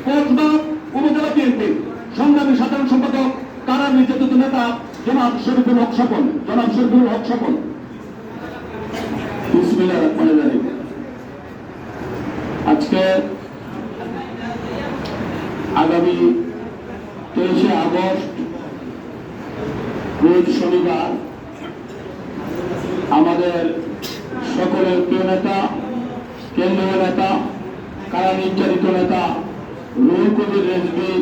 কসবা উপজেলা বিএনপি সংগ্রামী সাধারণ সম্পাদক কারা নির্যাতিত নেতা জনাব শরীফুল হক স্বপন। জনাব শরীফুল হক স্বপন। বিসমিল্লাহির রহমানির রহিম। আজকে আগামী 23শে আগস্ট রোজ শনিবার আমাদের সকলের প্রিয় নেতা, কেন্দ্রীয় নেতা, কারা নির্যাতিত নেতা রুহুল কবির রিজভী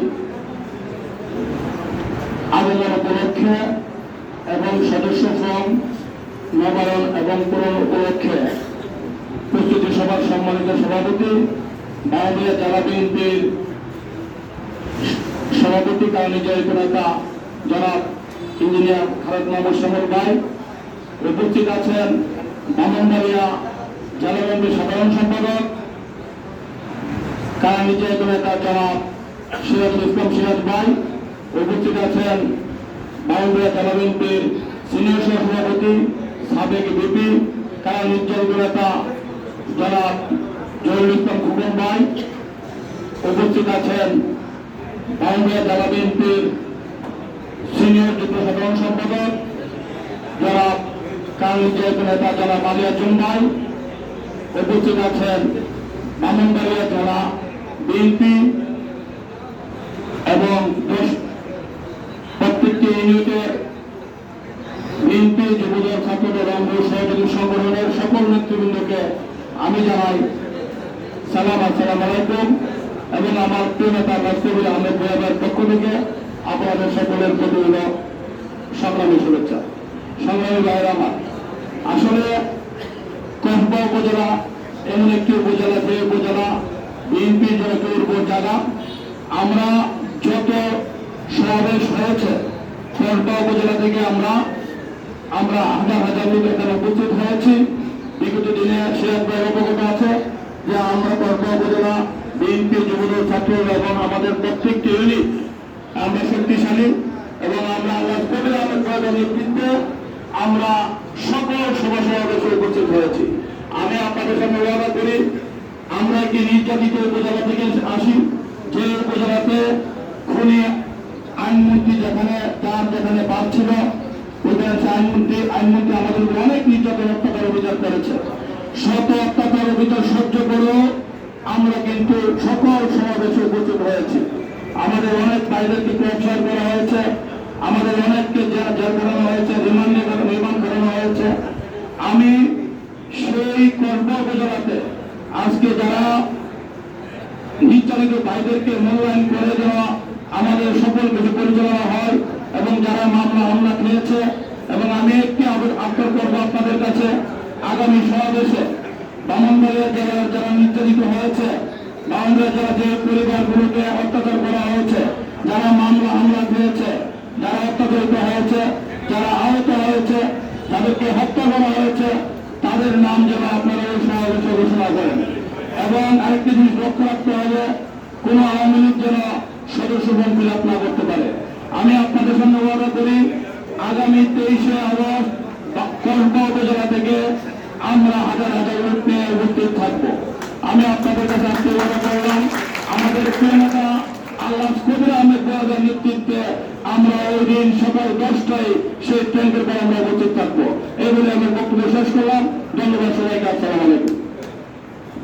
আগমন উপলক্ষে এবং সদস্য ফর্ম নবায়ন এবং পূরণ উপলক্ষে প্রস্তুতি সভার সম্মানিত সভাপতি, বাউলিয়া জেলা বিএনপির সভাপতি, কারা নির্যাতিত নেতা জনাব ইঞ্জিনিয়ার খালেদ মোহাম্মদ শ্যামল ভাই, উপস্থিত আছেন ব্রাহ্মণবাড়িয়া জেলা বিএনপির সাধারণ সম্পাদক, কারা নির্যাতিত নেতা জনাব সিরাজুল ইসলাম সিরাজ ভাই, উপস্থিত আছেন ব্রাহ্মণবাড়িয়া জেলা বিএনপির সিনিয়র সভাপতি, সাবেক ভিপি, কারা নির্যাতিত নেতা জনাব জহিরুল ইসলাম খোকন ভাই, উপস্থিত আছেন ব্রাহ্মণবাড়িয়া জেলা বিএনপির সিনিয়র যুগ্ম সাধারণ সম্পাদক জনাব কারা নির্যাতিত নেতা জনাব আলিয়াজুম ভাই, উপস্থিত আছেন ব্রাহ্মণবাড়িয়া জেলা বিএনপি এবং প্রত্যেকটি ইউনিটের বিএনপি যুবদল ছাত্রদল অঙ্গ সহযোগী সংগঠনের সকল নেতৃবৃন্দকে আমি জানাই সালাম, আসসালামু আলাইকুম। এবং আমার প্রিয় নেতা মোস্তফিজুর আহমেদ ভাইয়ের পক্ষ থেকে আপনাদের সকলের প্রতি হল সংগ্রামী শুভেচ্ছা। সংগ্রামী ভাইয়েরা আমার, আসলে কসবা উপজেলা এমন একটি উপজেলা, যে উপজেলা বিএনপির জন্য উর্বর জায়গা। আমরা যত সমাবেশ হয়েছে কসবা উপজেলা থেকে আমরা হাজার হাজার লোক এখানে উপস্থিত হয়েছি। বিগত দিনে সিরাজ ভাই অবগত আছে যে আমরা কসবা উপজেলা বিএনপি যুবদল ছাত্র এবং আমাদের প্রত্যেকটি ইউনিট আমরা শক্তিশালী এবং আমরা আল্লাহ কবির আহমেদ ভাইয়ের নেতৃত্বে আমরা সকল সভা সমাবেশে উপস্থিত হয়েছি। আমি আপনাদের সামনে ওয়াদা করি, আমরা একটি নির্যাতিত উপজেলা থেকে আসি, যে উপজেলাতে খুনি আইনমন্ত্রী যেখানে পাচ্ছিল ওইখানে আইনমন্ত্রী আমাদের অনেক নির্যাতন অত্যাচার অভিযান করেছে। শত অত্যাচার অভিযান সহ্য করেও আমরা কিন্তু সকল সমাবেশে উপস্থিত হয়েছি। আমাদের অনেক বাইরেকে গ্রেফতার করা হয়েছে, আমাদের অনেককে জেল করানো হয়েছে, রিমান্ড করানো হয়েছে। আমি সেই কসবা উপজেলাতে আজকে যারা নির্যাতিত ভাইদেরকে মূল্যায়ন করে দেওয়া আমাদের সকল কিছু পরিচালনা হয় এবং যারা মামলা খেয়েছে, এবং আমি একটি আবদার করব আপনাদের কাছে, আগামী সমাবেশে ব্রাহ্মণবাড়িয়া জেলার যারা নির্যাতিত হয়েছে, ব্রাহ্মণবাড়িয়া জেলা যে পরিবারগুলোকে অত্যাচার করা হয়েছে, যারা হামলা খেয়েছে, যারা অত্যাচারিত হয়েছে, যারা আহত হয়েছে, যাদেরকে হত্যা করা হয়েছে, তাদের নাম যেন আপনারা এই সমাবেশে ঘোষণা করেন। এবং আরেকটি জিনিস লক্ষ্য রাখতে হবে, কোন আওয়ামী লীগ যেন সদস্য ফর্ম ফিল আপ না করতে পারে। আমি আপনাদের সামনে ওয়াদা করি, আগামী 23শে আগস্ট কসবা উপজেলা থেকে আমরা হাজার হাজার লোক নিয়ে উপস্থিত থাকবো। আমি আপনাদের কাছে আজকে ওয়াদা করলাম, আমাদের প্রিয় নেতা আল্লাহ কবির আহমেদ ভাইয়ের নেতৃত্বে আমরা ওই দিন সকাল 10টায় সেই ট্রেনের পর আমরা উপস্থিত থাকবো। এই বলে আমি বক্তব্য শেষ করলাম। ধন্যবাদ সবাইকে। আসসালামু আলাইকুম।